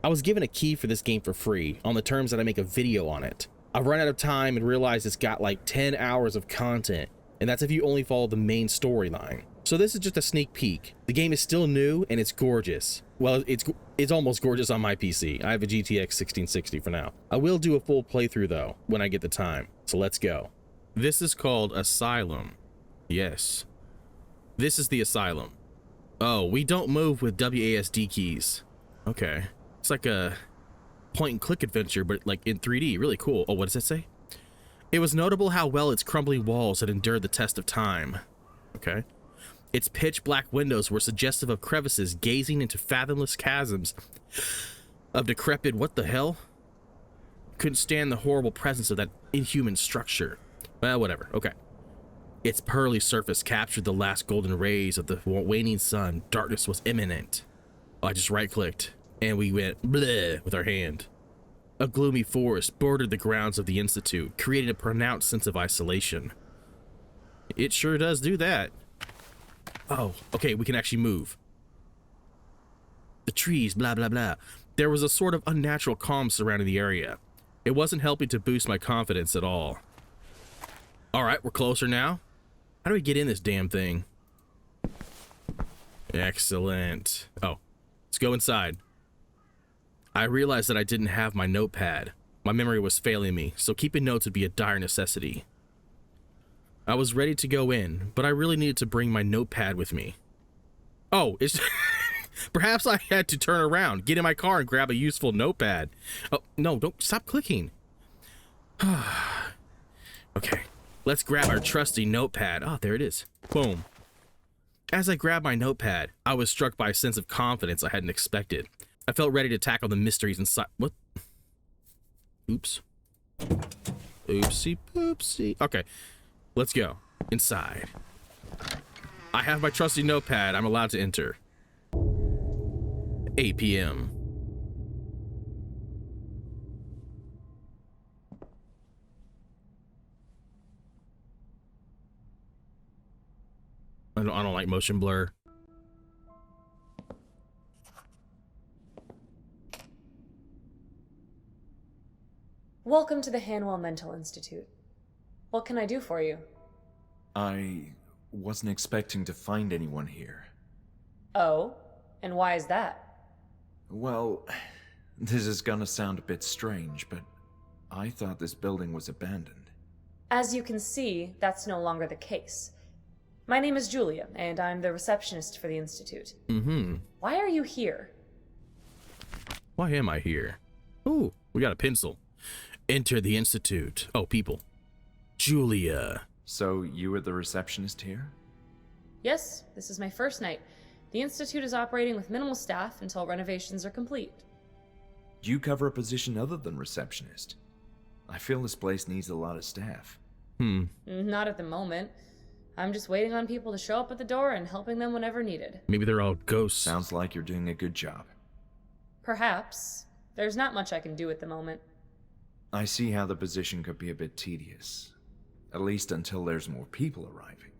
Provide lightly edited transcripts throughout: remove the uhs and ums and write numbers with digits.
I was given a key for this game for free on the terms that I make a video on it. I've run out of time and realized it's got like 10 hours of content, and that's if you only follow the main storyline. So this is just a sneak peek. The game is still new and it's gorgeous. Well, it's almost gorgeous on my PC. I have a GTX 1660 for now. I will do a full playthrough though when I get the time. So let's go. This is called Asylum. Yes. This is the Asylum. Oh, we don't move with WASD keys. Okay. It's like a point and click adventure, but like in 3D. Really cool. Oh, what does that say? It was notable how well its crumbling walls had endured the test of time. Okay. Its pitch black windows were suggestive of crevices gazing into fathomless chasms of decrepit what the hell? Couldn't stand the horrible presence of that inhuman structure. Well, whatever. Okay. Its pearly surface captured the last golden rays of the waning sun. Darkness was imminent. I just right-clicked, and we went bleh with our hand. A gloomy forest bordered the grounds of the Institute, creating a pronounced sense of isolation. It sure does do that. Oh, okay, we can actually move. The trees, blah, blah, blah. There was a sort of unnatural calm surrounding the area. It wasn't helping to boost my confidence at all. All right, we're closer now. How do we get in this damn thing? Excellent. Oh, let's go inside. I realized that I didn't have my notepad. My memory was failing me, so keeping notes would be a dire necessity. I was ready to go in, but I really needed to bring my notepad with me. Oh, it's... Perhaps I had to turn around, get in my car, and grab a useful notepad. Oh, no, don't stop clicking. Okay, let's grab our trusty notepad. Oh, there it is. Boom. As I grabbed my notepad, I was struck by a sense of confidence I hadn't expected. I felt ready to tackle the mysteries inside. What? Oops. Oopsie poopsie. Okay, let's go. Inside. I have my trusty notepad. I'm allowed to enter. 8 p.m. I don't like motion blur. Welcome to the Hanwell Mental Institute. What can I do for you? I wasn't expecting to find anyone here. Oh? And why is that? Well, this is gonna sound a bit strange, but I thought this building was abandoned. As you can see, that's no longer the case. My name is Julia, and I'm the receptionist for the Institute. Mm-hmm. Why are you here? Why am I here? Ooh, we got a pencil. Enter the Institute. Oh, people. Julia. So you were the receptionist here? Yes, this is my first night. The Institute is operating with minimal staff until renovations are complete. Do you cover a position other than receptionist? I feel this place needs a lot of staff. Not at the moment. I'm just waiting on people to show up at the door and helping them whenever needed. Maybe they're all ghosts. Sounds like you're doing a good job. Perhaps. There's not much I can do at the moment. I see how the position could be a bit tedious. At least until there's more people arriving.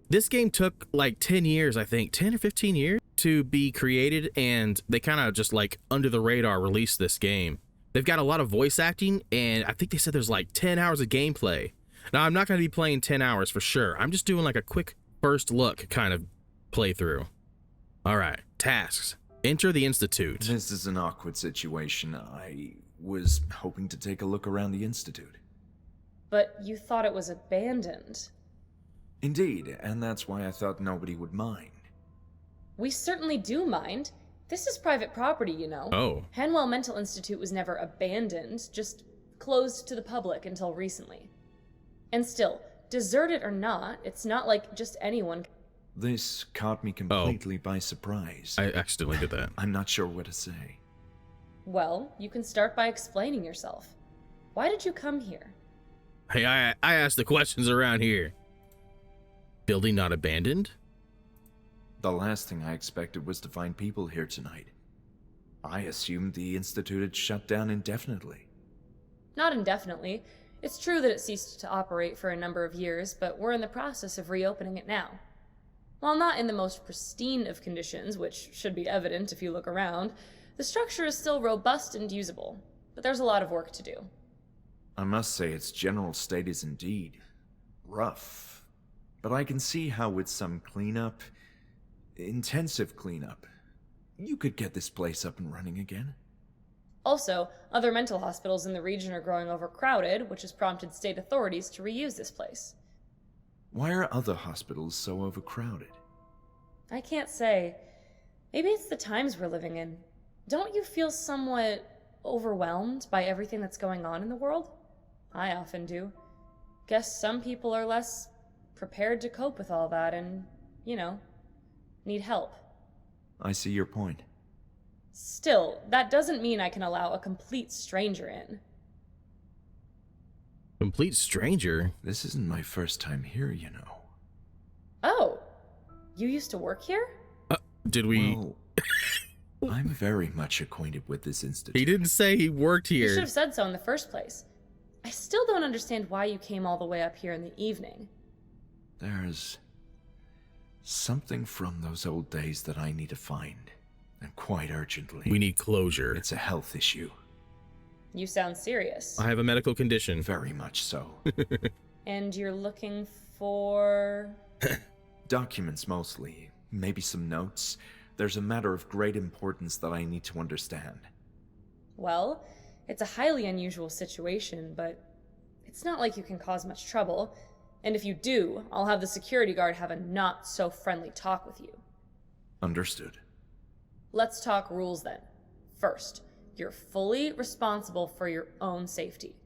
This game took like 10 years, I think, 10 or 15 years to be created, and they kind of just like under the radar released this game. They've got a lot of voice acting, and I think they said there's like 10 hours of gameplay. Now, I'm not going to be playing 10 hours for sure. I'm just doing like a quick first look kind of playthrough. All right, tasks. Enter the Institute. This is an awkward situation. I was hoping to take a look around the Institute. But you thought it was abandoned. Indeed, and that's why I thought nobody would mind. We certainly do mind. This is private property, you know. Oh. Hanwell Mental Institute was never abandoned, just closed to the public until recently. And still, deserted or not, it's not like just anyone... This caught me completely by surprise. I accidentally did that. I'm not sure what to say. Well, you can start by explaining yourself. Why did you come here? Hey, I asked the questions around here. Building not abandoned? The last thing I expected was to find people here tonight. I assumed the Institute had shut down indefinitely. Not indefinitely. It's true that it ceased to operate for a number of years, but we're in the process of reopening it now. While not in the most pristine of conditions, which should be evident if you look around, The structure is still robust and usable, but there's a lot of work to do. I must say its general state is indeed rough. But I can see how with some cleanup, intensive cleanup, you could get this place up and running again. Also, other mental hospitals in the region are growing overcrowded, which has prompted state authorities to reuse this place. Why are other hospitals so overcrowded? I can't say. Maybe it's the times we're living in. Don't you feel somewhat overwhelmed by everything that's going on in the world? I often do. Guess some people are less prepared to cope with all that and, need help. I see your point. Still, that doesn't mean I can allow a complete stranger in. Complete stranger? This isn't my first time here, you know. Oh, you used to work here? Did we... Well, I'm very much acquainted with this institute. He didn't say he worked You here. should have said so in the first place. I still don't understand why you came all the way up here in the evening. There's something from those old days that I need to find, and quite urgently. We need closure. It's a health issue. You sound serious. I have a medical condition. Very much so. And you're looking for... Documents mostly. Maybe some notes. There's a matter of great importance that I need to understand. Well, it's a highly unusual situation, but it's not like you can cause much trouble. And if you do, I'll have the security guard have a not-so-friendly talk with you. Understood. Let's talk rules then. First, you're fully responsible for your own safety.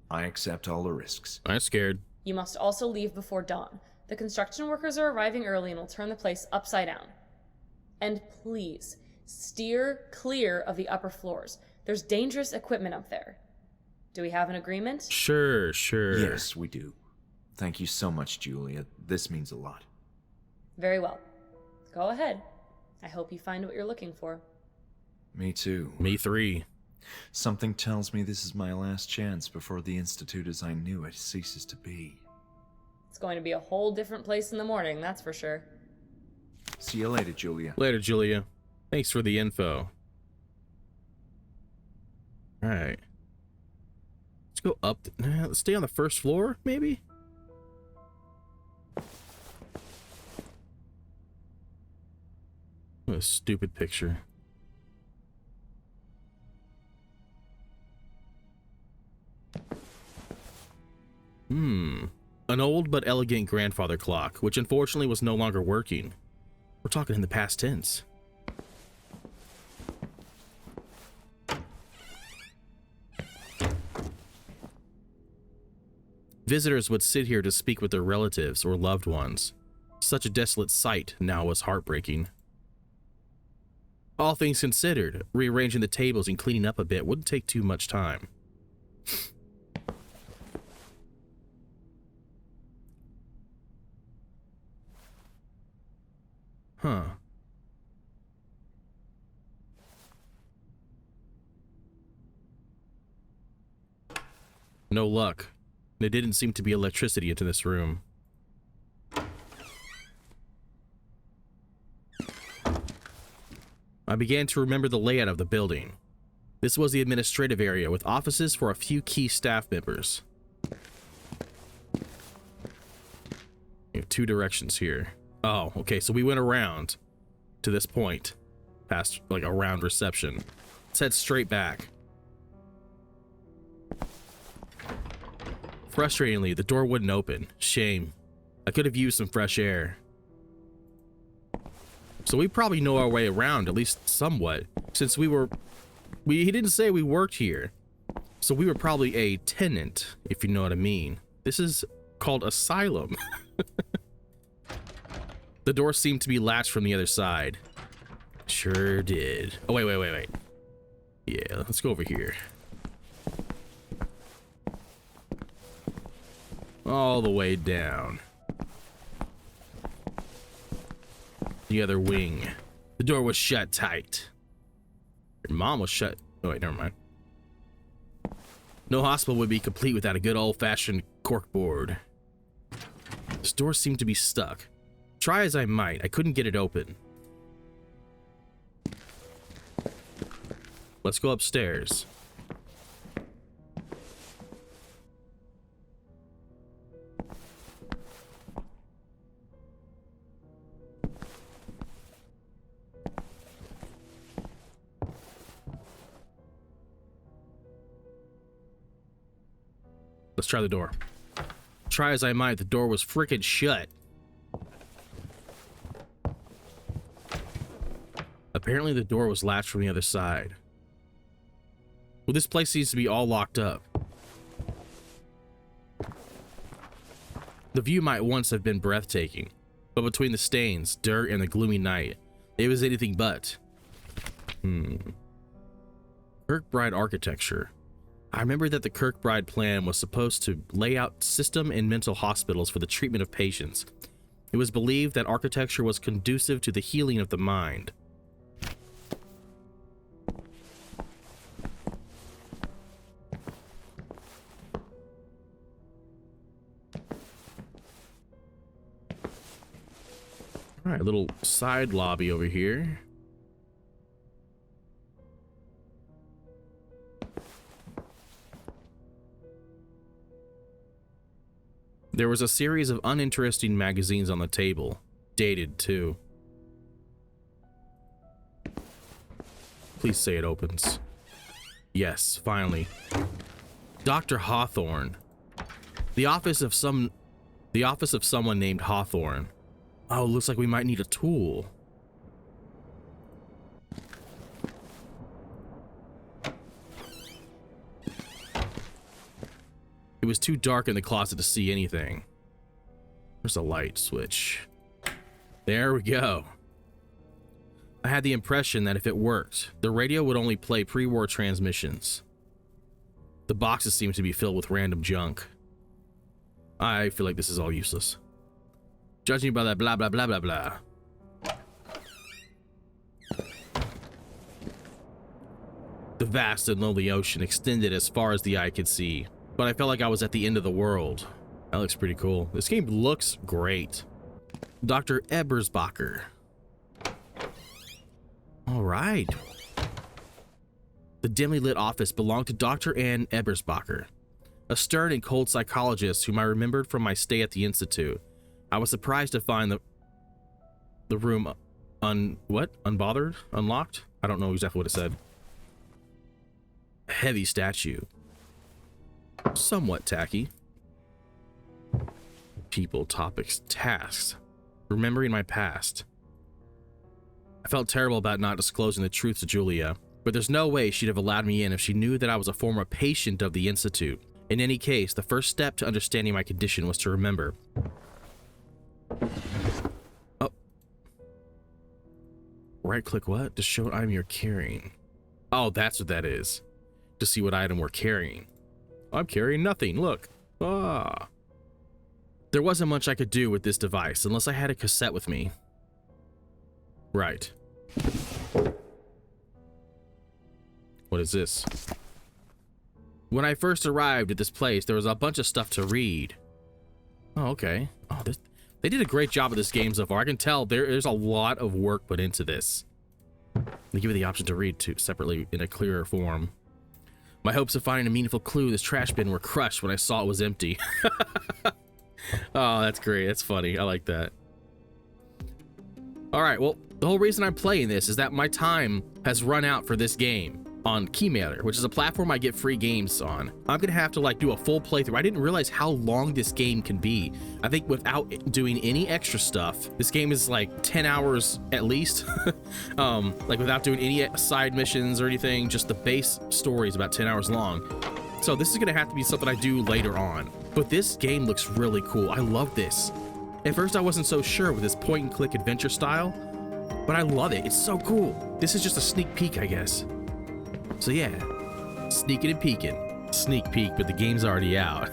I accept all the risks. I'm scared. You must also leave before dawn. The construction workers are arriving early and will turn the place upside down. And please, steer clear of the upper floors. There's dangerous equipment up there. Do we have an agreement? Sure. Yes, we do. Thank you so much, Julia. This means a lot. Very well. Go ahead. I hope you find what you're looking for. Me too. Me 3. Something tells me this is my last chance before the Institute as I knew it ceases to be. It's going to be a whole different place in the morning, that's for sure. See you later, Julia. Later, Julia. Thanks for the info. Alright. Let's go up. Let's stay on the first floor, maybe? What a stupid picture. An old but elegant grandfather clock, which unfortunately was no longer working. We're talking in the past tense. Visitors would sit here to speak with their relatives or loved ones. Such a desolate sight now was heartbreaking. All things considered, rearranging the tables and cleaning up a bit wouldn't take too much time. Huh. No luck. There didn't seem to be electricity into this room. I began to remember the layout of the building. This was the administrative area with offices for a few key staff members. We have 2 directions here. Oh, okay, so we went around to this point, past like a round reception. Let's head straight back. Frustratingly, the door wouldn't open. Shame. I could have used some fresh air. So we probably know our way around, at least somewhat, since he didn't say we worked here. So we were probably a tenant, if you know what I mean. This is called Asylum. The door seemed to be latched from the other side. Sure did. Oh, wait. Yeah, let's go over here. All the way down. The other wing. The door was shut tight. Your mom was shut. Oh, wait, never mind. No hospital would be complete without a good old-fashioned corkboard. This door seemed to be stuck. Try as I might, I couldn't get it open. Let's go upstairs. Let's try the door. Try as I might, the door was freaking shut. Apparently the door was latched from the other side. Well, this place seems to be all locked up. The view might once have been breathtaking, but between the stains, dirt, and the gloomy night, it was anything but. Kirkbride architecture. I remember that the Kirkbride plan was supposed to lay out system and mental hospitals for the treatment of patients. It was believed that architecture was conducive to the healing of the mind. All right, little side lobby over here. There was a series of uninteresting magazines on the table, dated too. Please say it opens. Yes, finally. Dr. Hawthorne. The office of someone named Hawthorne. Oh, looks like we might need a tool. It was too dark in the closet to see anything. There's a light switch. There we go. I had the impression that if it worked, the radio would only play pre-war transmissions. The boxes seem to be filled with random junk. I feel like this is all useless. Judging by that blah blah blah blah blah. The vast and lonely ocean extended as far as the eye could see, but I felt like I was at the end of the world. That looks pretty cool. This game looks great. Dr. Ebersbacher. All right. The dimly lit office belonged to Dr. Ann Ebersbacher, a stern and cold psychologist whom I remembered from my stay at the Institute. I was surprised to find the room unbothered? Unlocked? I don't know exactly what it said. A heavy statue. Somewhat tacky. People, topics, tasks. Remembering my past. I felt terrible about not disclosing the truth to Julia, but there's no way she'd have allowed me in if she knew that I was a former patient of the Institute. In any case, the first step to understanding my condition was to remember. Oh. Right-click what? To show what item you're carrying. Oh, that's what that is. To see what item we're carrying. I'm carrying nothing, look. Ah. There wasn't much I could do with this device unless I had a cassette with me. Right. What is this? When I first arrived at this place, there was a bunch of stuff to read. Oh, okay. Oh, they did a great job of this game so far. I can tell there's a lot of work put into this. They give you the option to read too, separately in a clearer form. My hopes of finding a meaningful clue in this trash bin were crushed when I saw it was empty. Oh, that's great. That's funny. I like that. All right, well, the whole reason I'm playing this is that my time has run out for this game on Keymailer, which is a platform I get free games on. I'm gonna have to like do a full playthrough. I didn't realize how long this game can be. I think without doing any extra stuff, this game is like 10 hours at least. Like without doing any side missions or anything, just the base story is about 10 hours long. So this is gonna have to be something I do later on. But this game looks really cool. I love this. At first I wasn't so sure with this point and click adventure style, but I love it. It's so cool. This is just a sneak peek, I guess. So yeah, sneaking and peeking. Sneak peek, but the game's already out.